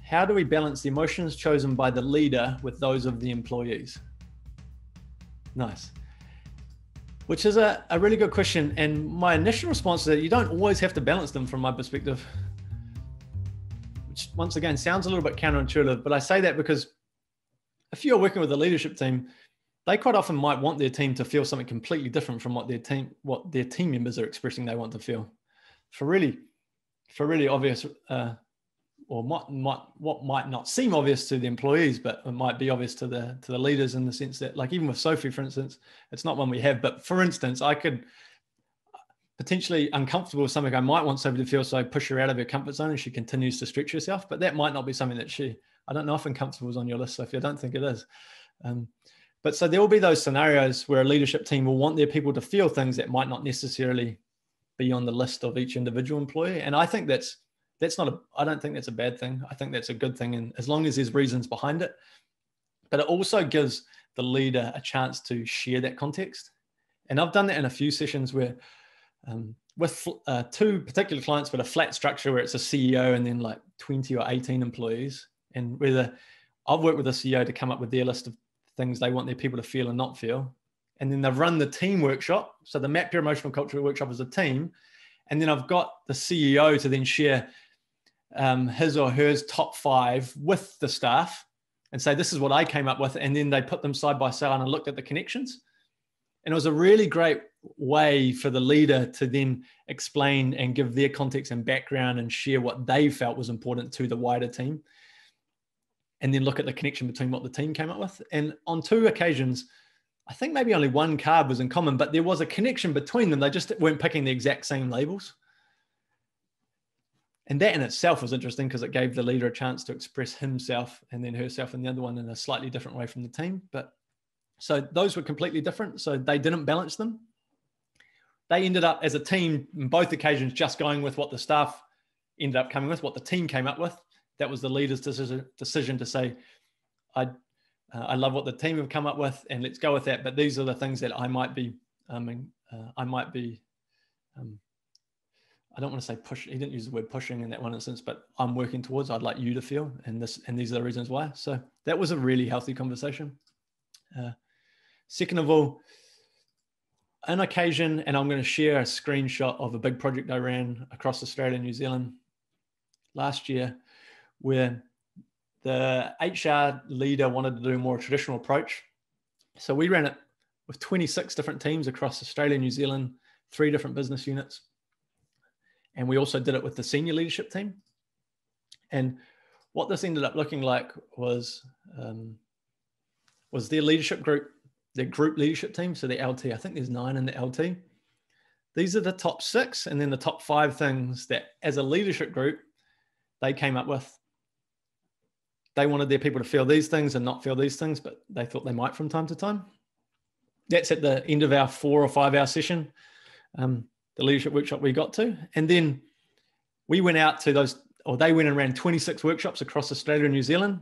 how do we balance the emotions chosen by the leader with those of the employees? Nice. Which is a really good question. And my initial response is that you don't always have to balance them from my perspective, which once again sounds a little bit counterintuitive, but I say that because if you're working with a leadership team, they quite often might want their team to feel something completely different from what their team members are expressing they want to feel. For really obvious, or what might not seem obvious to the employees, but it might be obvious to the leaders, in the sense that, like, even with Sophie, for instance, it's not one we have, but for instance, I could potentially uncomfortable with something I might want Sophie to feel, so I push her out of her comfort zone and she continues to stretch herself, but that might not be something that I don't know if uncomfortable is on your list, Sophie. I don't think it is. But so there will be those scenarios where a leadership team will want their people to feel things that might not necessarily be on the list of each individual employee. And I think I don't think that's a bad thing. I think that's a good thing, and as long as there's reasons behind it. But it also gives the leader a chance to share that context. And I've done that in a few sessions where with two particular clients with a flat structure where it's a CEO and then like 20 or 18 employees, and whether I've worked with a CEO to come up with their list of things they want their people to feel and not feel. And then they've run the team workshop. So the Map Your Emotional Culture workshop is a team. And then I've got the CEO to then share his or hers top 5 with the staff and say, this is what I came up with. And then they put them side by side and looked at the connections. And it was a really great way for the leader to then explain and give their context and background and share what they felt was important to the wider team. And then look at the connection between what the team came up with. And on 2 occasions, I think maybe only one card was in common, but there was a connection between them. They just weren't picking the exact same labels. And that in itself was interesting because it gave the leader a chance to express himself and then herself and the other one in a slightly different way from the team. But so those were completely different. So they didn't balance them. They ended up as a team in both occasions just going with what the staff ended up coming with, what the team came up with. That was the leader's decision to say, I love what the team have come up with and let's go with that. But these are the things that I don't want to say push. He didn't use the word pushing in that one instance, but I'm working towards, I'd like you to feel, and these are the reasons why. So that was a really healthy conversation. Second of all, an occasion, and I'm going to share a screenshot of a big project I ran across Australia and New Zealand last year, where the HR leader wanted to do a more traditional approach. So we ran it with 26 different teams across Australia, New Zealand, 3 different business units. And we also did it with the senior leadership team. And what this ended up looking like was their leadership group, their group leadership team. So the LT, I think there's 9 in the LT. These are the top 6 and then the top 5 things that as a leadership group, they came up with. They wanted their people to feel these things and not feel these things, but they thought they might from time to time. That's at the end of our 4 or 5 hour session, the leadership workshop we got to. And then we went out to they went and ran 26 workshops across Australia and New Zealand,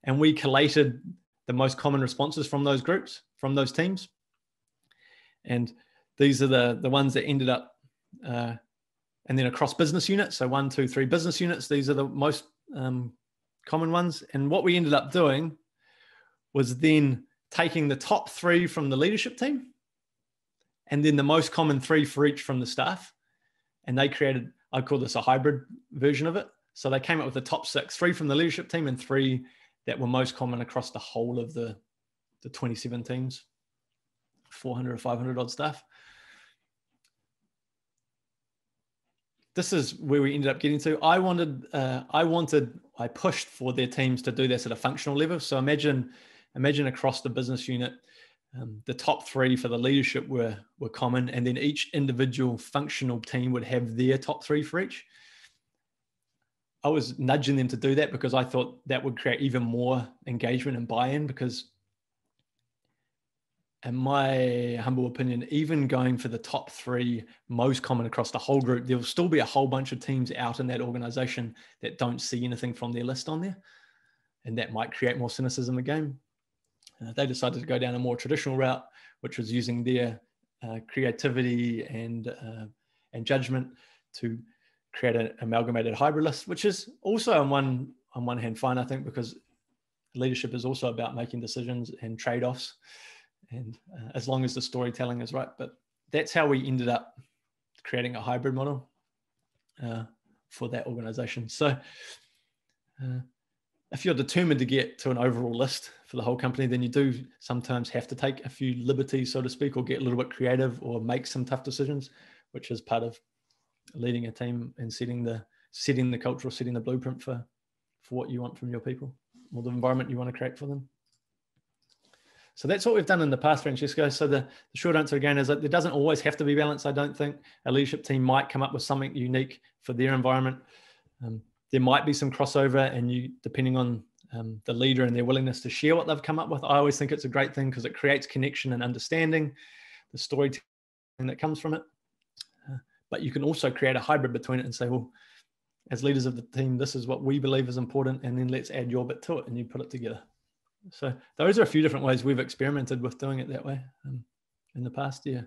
and we collated the most common responses from those groups, from those teams. And these are the ones that ended up, and then across business units. So 1, 2, 3 business units. These are the most common ones. And what we ended up doing was then taking the top 3 from the leadership team and then the most common 3 for each from the staff. And they created, I call this a hybrid version of it. So they came up with the top 6, 3 from the leadership team and 3 that were most common across the whole of the 27 teams, 400 or 500 odd staff. This is where we ended up getting to. I pushed for their teams to do this at a functional level. So imagine across the business unit, the top 3 for the leadership were common, and then each individual functional team would have their top 3 for each. I was nudging them to do that because I thought that would create even more engagement and buy-in, because in my humble opinion, even going for the top 3 most common across the whole group, there will still be a whole bunch of teams out in that organization that don't see anything from their list on there. And that might create more cynicism again. They decided to go down a more traditional route, which was using their creativity and judgment to create an amalgamated hybrid list, which is also on on one hand fine, I think, because leadership is also about making decisions and trade-offs, and as long as the storytelling is right. But that's how we ended up creating a hybrid model for that organization. So if you're determined to get to an overall list for the whole company, then you do sometimes have to take a few liberties, so to speak, or get a little bit creative or make some tough decisions, which is part of leading a team and setting the culture, or setting the blueprint for what you want from your people, or the environment you want to create for them. So that's what we've done in the past, Francesco. So the short answer again is that there doesn't always have to be balance. I don't think a leadership team might come up with something unique for their environment. There might be some crossover, and depending on the leader and their willingness to share what they've come up with. I always think it's a great thing because it creates connection and understanding, the storytelling that comes from it. But you can also create a hybrid between it and say, well, as leaders of the team, this is what we believe is important, and then let's add your bit to it, and you put it together. So those are a few different ways we've experimented with doing it that way in the past year.